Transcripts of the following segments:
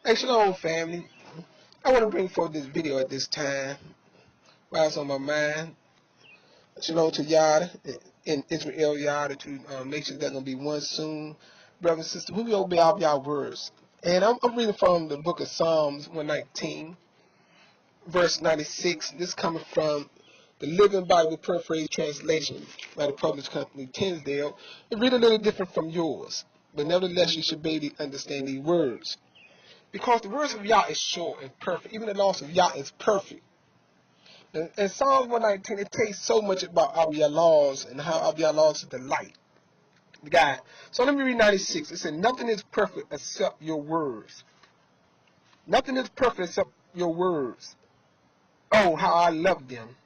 Hey, shalom, family. I want to bring forth this video at this time while it's on my mind. Shalom to Yada and Israel Yada, two nations that are going to be one soon. Brothers and sisters, we obey all y'all words. And I'm reading from the book of Psalms 119, verse 96. This coming from the Living Bible Paraphrase Translation by the published company Tinsdale. It read a little different from yours, but nevertheless you should be able to understand these words. Because the words of Yah is sure and perfect. Even the laws of Yah is perfect. In Psalms 119, it takes so much about Abiyah laws and how Abiyah laws is the light, the guide. So let me read 96. It said, nothing is perfect except your words. Nothing is perfect except your words. Oh, how I love them.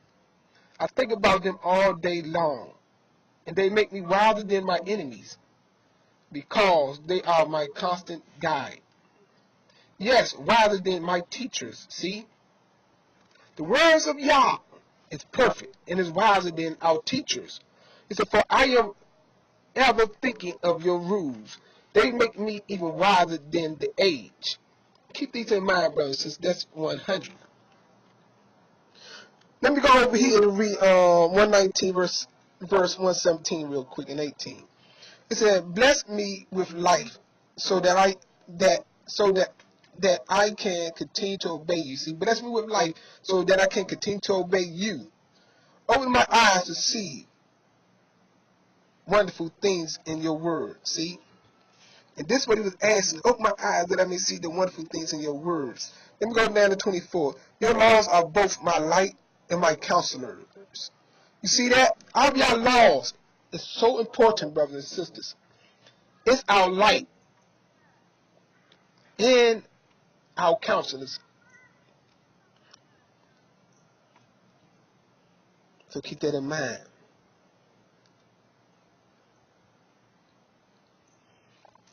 I think about them all day long. And they make me wiser than my enemies. Because they are my constant guide. Yes, wiser than my teachers. See? The words of Yah is perfect and is wiser than our teachers. He said, for I am ever thinking of your rules. They make me even wiser than the age. Keep these in mind, brothers, since that's 100. Let me go over here and read 119 verse 117 real quick and 18. It said, bless me with life so that I can continue to obey you. See, bless me with life so that I can continue to obey you. Open my eyes to see wonderful things in your word. See? And this is what he was asking. Open my eyes that I may see the wonderful things in your words. Let me go down to 24. Your laws are both my light and my counselors. You see that? All of your laws is so important, brothers and sisters. It's our light and our counselors. So keep that in mind.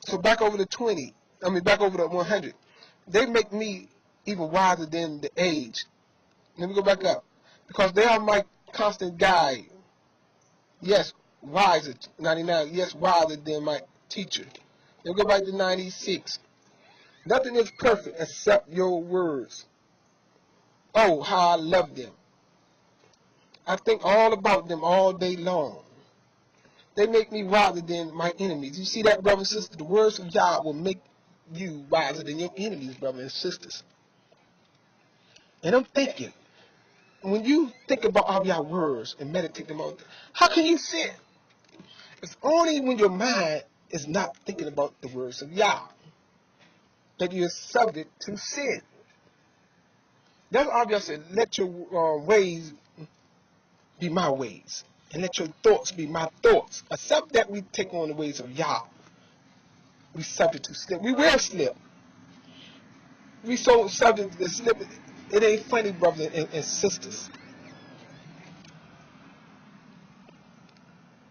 So back over to 100. They make me even wiser than the age. Let me go back up. Because they are my constant guide. Yes, wiser. 99. Yes, wiser than my teacher. Let me go back to 96. Nothing is perfect except your words. Oh, how I love them. I think all about them all day long. They make me wiser than my enemies. You see that, brothers and sisters? The words of Yah will make you wiser than your enemies, brothers and sisters. And I'm thinking, when you think about all your words and meditate them on, how can you sin? It's only when your mind is not thinking about the words of Yah that you're subject to sin. That's obviously let your ways be my ways, and let your thoughts be my thoughts. Except that we take on the ways of Yah, we subject to slip. We will slip. We so subject to slip. It ain't funny, brothers and sisters.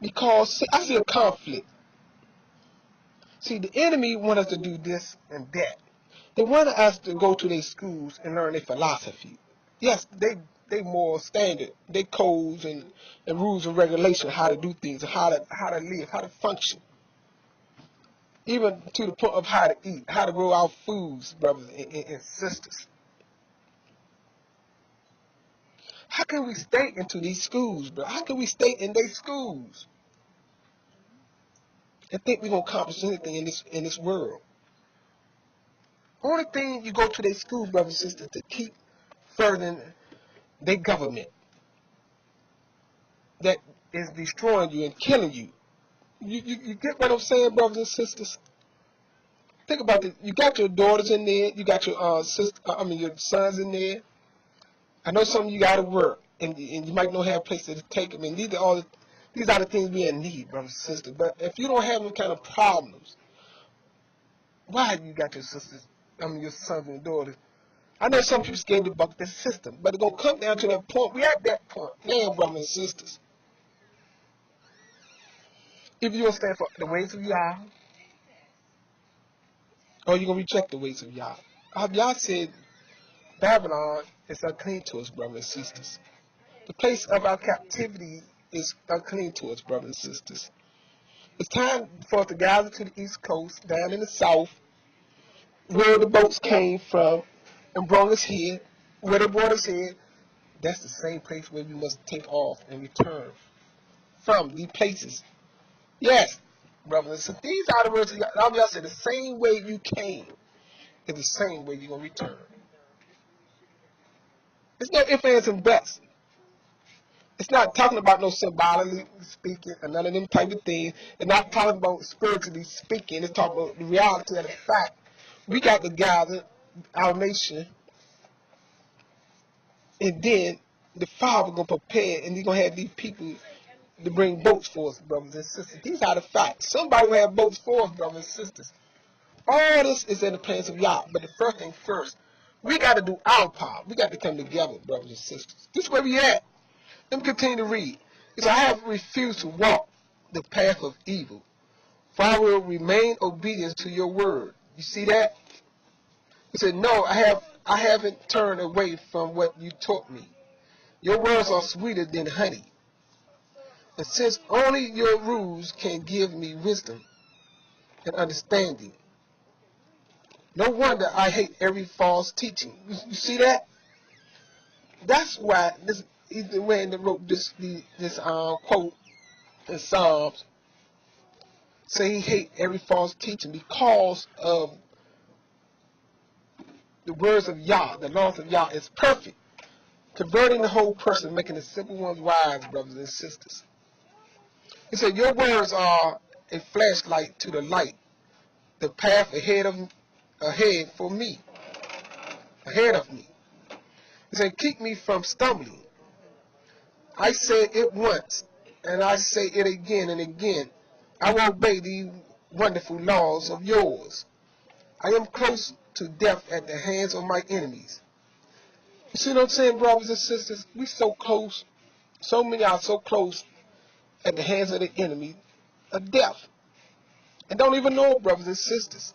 Because see, I see a conflict. See, the enemy want us to do this and that. They want us to go to their schools and learn their philosophy. Yes, they more standard, they codes and rules and regulations, how to do things, how to live, how to function. Even to the point of how to eat, how to grow our foods, brothers and sisters. How can we stay into these schools, bro? How can we stay in their schools and think we're gonna accomplish anything in this world? Only thing you go to their schools, brothers and sisters, to keep furthering their government that is destroying you and killing you. You get what I'm saying, brothers and sisters? Think about it. You got your daughters in there. You got your your sons in there. I know some of you got to work, and you might not have places to take them. And these are the things we need, brothers and sisters. But if you don't have any kind of problems, why have you got your sisters? Your sons and daughters? I know some people scared to buck the system, but it's gonna come down to that point. We at that point now, brothers and sisters. If you gonna stand for the ways of Yah, or you gonna reject the ways of Yah. Yah said Babylon is unclean to us, brothers and sisters. The place of our captivity is unclean to us, brothers and sisters. It's time for us to gather to the East Coast, down in the South, where the boats came from and brought us here, where they brought us here, that's the same place where we must take off and return from these places. Yes, brothers. So these are the words of y'all said the same way you came is the same way you're going to return. It's no ifs, ands, and buts. It's not talking about no symbolically speaking or none of them type of things. It's not talking about spiritually speaking. It's talking about the reality of the fact. We got to gather our nation, and then the Father going to prepare, and He's going to have these people to bring boats for us, brothers and sisters. These are the facts. Somebody will have boats for us, brothers and sisters. All this is in the plans of Yah. But the first thing first, we got to do our part. We got to come together, brothers and sisters. This is where we at. Let me continue to read. It says, I have refused to walk the path of evil, for I will remain obedient to your word. You see that? He said, no, I haven't turned away from what you taught me. Your words are sweeter than honey. And since only your rules can give me wisdom and understanding, no wonder I hate every false teaching. You see that? That's why he's the man that wrote this quote in Psalms. Say he hate every false teaching because of the words of Yah. The laws of Yah is perfect, converting the whole person, making the simple ones wise, brothers and sisters. He said, your words are a flashlight to the light, the path ahead of me. He said, keep me from stumbling. I said it once, and I say it again and again. I will obey the wonderful laws of yours. I am close to death at the hands of my enemies. You see what I'm saying, brothers and sisters? We so close. So many are so close at the hands of the enemy of death. And don't even know it, brothers and sisters.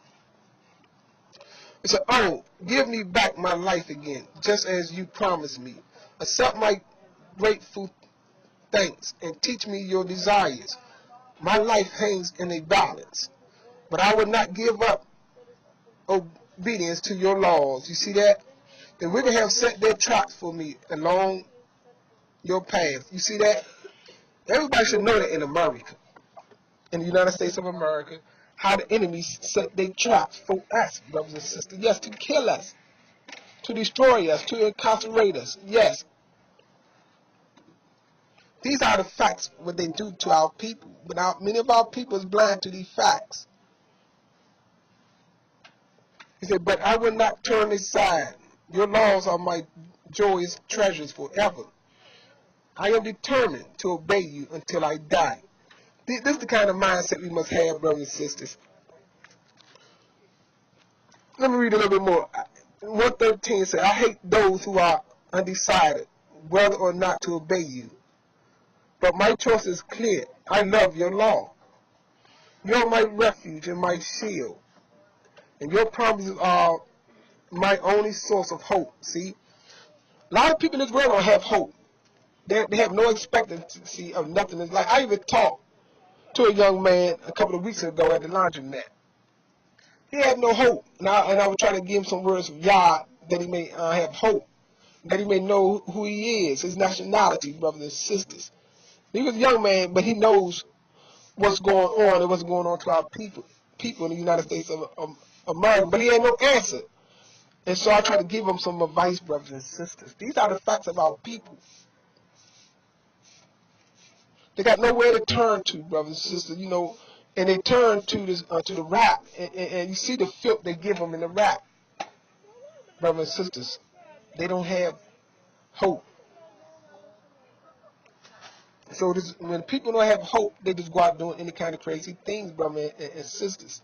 He said, oh, give me back my life again, just as you promised me. Accept my grateful thanks and teach me your desires. My life hangs in a balance, but I will not give up obedience to your laws. You see that? The wicked have set their traps for me along your path. You see that? Everybody should know that in America, in the United States of America, how the enemies set their traps for us, brothers and sisters. Yes, to kill us, to destroy us, to incarcerate us. Yes. These are the facts, what they do to our people. But many of our people is blind to these facts. He said, but I will not turn aside. Your laws are my joyous treasures forever. I am determined to obey you until I die. This is the kind of mindset we must have, brothers and sisters. Let me read a little bit more. 113 says, I hate those who are undecided whether or not to obey you. But my choice is clear. I love your law. You are my refuge and my shield. And your promises are my only source of hope. See? A lot of people in this world don't have hope. They have no expectancy of nothing. It's like I even talked to a young man a couple of weeks ago at the laundromat. He had no hope. And I was trying to give him some words of Yah that he may have hope. That he may know who he is, his nationality, brothers and sisters. He was a young man, but he knows what's going on and what's going on to our people in the United States of America. But he had no answer. And so I try to give him some advice, brothers and sisters. These are the facts of our people. They got nowhere to turn to, brothers and sisters, you know, and they turn to this to the rap, and you see the filth they give them in the rap, brothers and sisters. They don't have hope. So when people don't have hope, they just go out doing any kind of crazy things, brothers and sisters.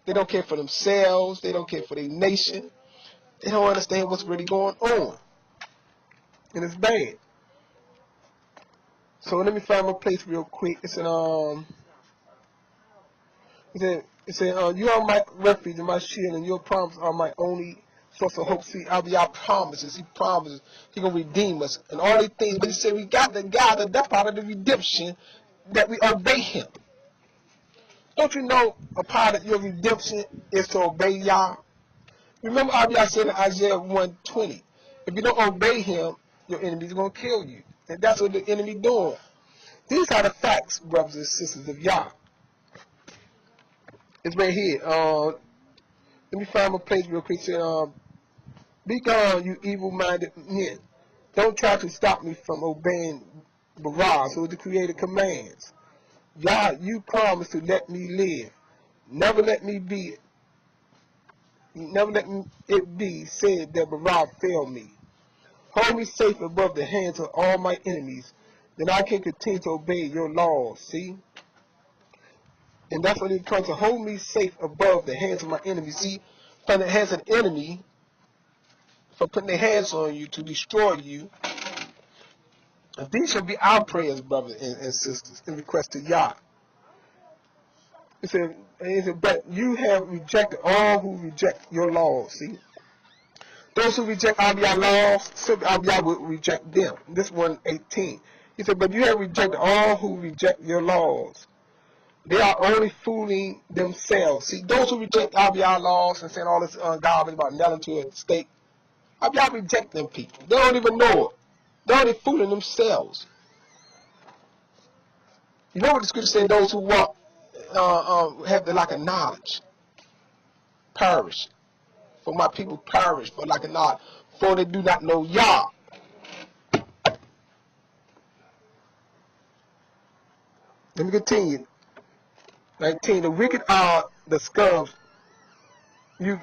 They don't care for themselves. They don't care for their nation. They don't understand what's really going on, and it's bad. So let me find my place real quick. It said, you are my refuge and my shield, and your promises are my only source of hope. See, our promises. He promises He gonna redeem us and all these things. But He said we got to gather that part of the redemption that we obey Him. Don't you know a part of your redemption is to obey Yah? Remember Abiyah said in Isaiah 1:20, if you don't obey him, your enemy's going to kill you. And that's what the enemy doing. These are the facts, brothers and sisters of Yah. It's right here. Let me find my place real quick. It said, be gone, you evil-minded men. Don't try to stop me from obeying Barah, who the creator commands. Yah, you promised to let me live. Never let it be said that Barah failed me. Hold me safe above the hands of all my enemies, then I can continue to obey your laws. See? And that's what he's trying to hold me safe above the hands of my enemies. See, from the hands of the enemy, for putting their hands on you to destroy you. These should be our prayers, brothers and sisters, in request to Yah. It said, but you have rejected all who reject your laws. See? Those who reject Abiyah laws, Abiyah will reject them. This 1:18. He said, but you have rejected all who reject your laws. They are only fooling themselves. See, those who reject Abiyah laws and saying all this garbage about nailing to a stake, Abiyah reject them people. They don't even know it. They're only fooling themselves. You know what the scripture says? Those who walk have the lack of knowledge perish. For my people perish for lack of knowledge, for they do not know Yah. Let me continue. 19. The wicked are the scums you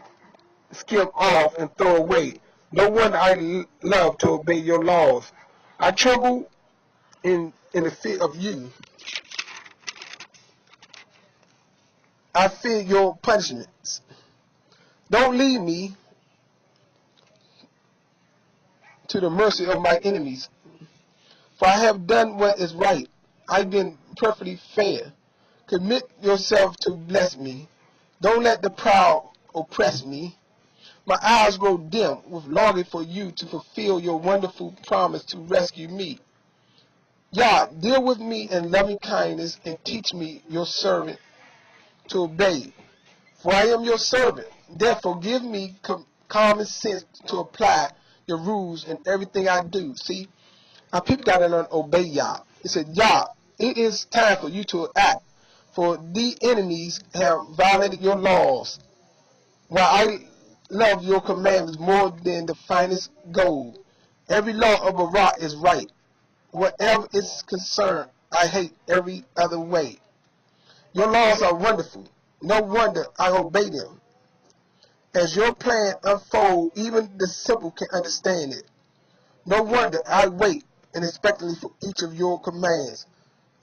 skim off and throw away. No wonder I love to obey your laws. I tremble in the fear of you. I fear your punishments. Don't leave me to the mercy of my enemies, for I have done what is right. I've been perfectly fair. Commit yourself to bless me. Don't let the proud oppress me. My eyes grow dim with longing for you to fulfill your wonderful promise to rescue me. Yah, deal with me in loving kindness and teach me, your servant, to obey. For I am your servant. Therefore, give me common sense to apply your rules in everything I do. See, our people got to learn to obey Yah. It said, Yah, it is time for you to act, for the enemies have violated your laws. While I love your commandments more than the finest gold, every law of Barah is right. Whatever is concerned, I hate every other way. Your laws are wonderful. No wonder I obey them. As your plan unfolds, even the simple can understand it. No wonder I wait and expectantly for each of your commands.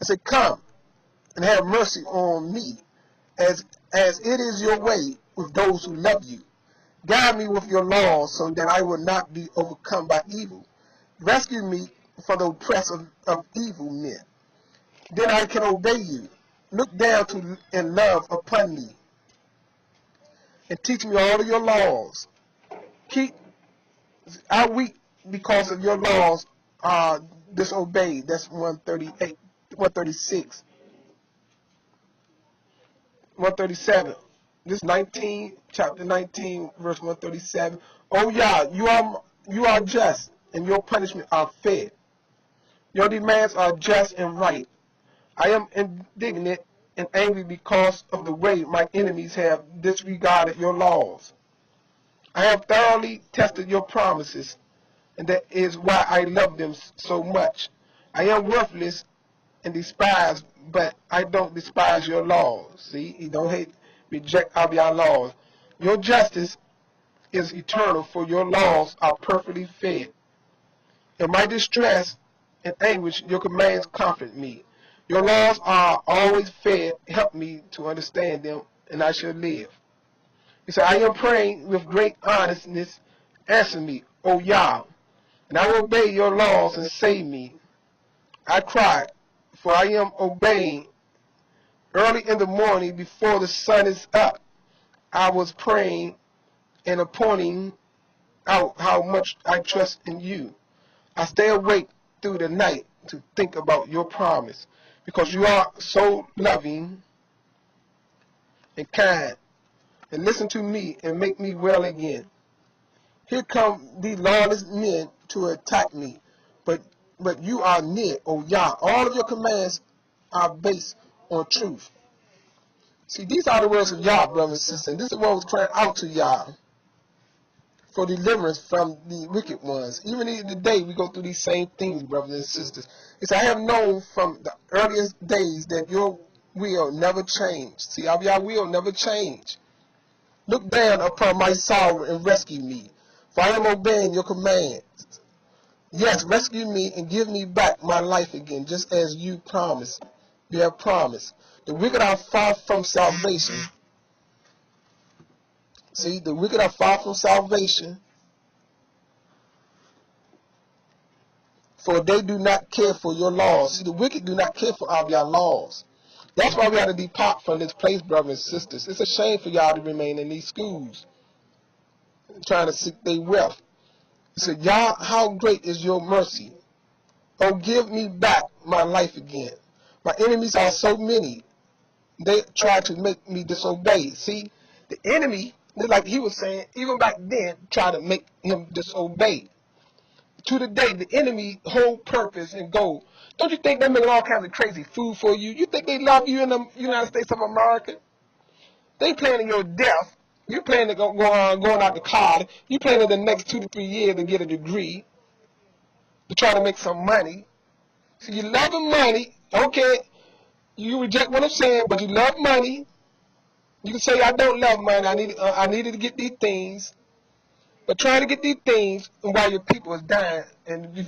I say, come and have mercy on me, as it is your way with those who love you. Guide me with your laws so that I will not be overcome by evil. Rescue me from the oppression of evil men. Then I can obey you. Look down in love upon me and teach me all of your laws. I weak because of your laws are disobeyed. That's 138, 136, 137. This chapter 19, verse 137. Oh Yah, you are just, and your punishment are fair. Your demands are just and right. I am indignant and angry because of the way my enemies have disregarded your laws. I have thoroughly tested your promises, and that is why I love them so much. I am worthless and despised, but I don't despise your laws. See, you don't reject Abiyah laws. Your justice is eternal, for your laws are perfectly fair. In my distress and anguish, your commands comfort me. Your laws are always fair. Help me to understand them, and I shall live. He said, I am praying with great earnestness. Answer me, O Yah, and I will obey your laws and save me. I cry, for I am obeying. Early in the morning, before the sun is up, I was praying and pointing out how much I trust in you. I stay awake through the night to think about your promise, because you are so loving and kind. and listen to me and make me well again. Here come these lawless men to attack me, but you are near, O Yah. All of your commands are based on truth. See, these are the words of Yah, brothers and sisters. And this is what was crying out to Yah for deliverance from the wicked ones. Even today, we go through these same things, brothers and sisters. It's, I have known from the earliest days that your will never change. See, Yah will never change. Look down upon my sorrow and rescue me, for I am obeying your commands. Yes, rescue me and give me back my life again, just as you promised. You have promised. The wicked are far from salvation. See, the wicked are far from salvation, for they do not care for your laws. See, the wicked do not care for our laws. That's why we have to depart from this place, brothers and sisters. It's a shame for y'all to remain in these schools, trying to seek their wealth. He said, Yah, how great is your mercy? Oh, give me back my life again. My enemies are so many. They try to make me disobey. See, the enemy, like he was saying, even back then, try to make him disobey. To the day, the enemy whole purpose and goal. Don't you think they're making all kinds of crazy food for you? You think they love you in the United States of America? They planning your death. You planning to going out to college. You planning the next 2 to 3 years to get a degree to try to make some money. So you love the money. Okay, you reject what I'm saying, but you love money. You can say, I don't love money. I needed to get these things. But trying to get these things while your people is dying and you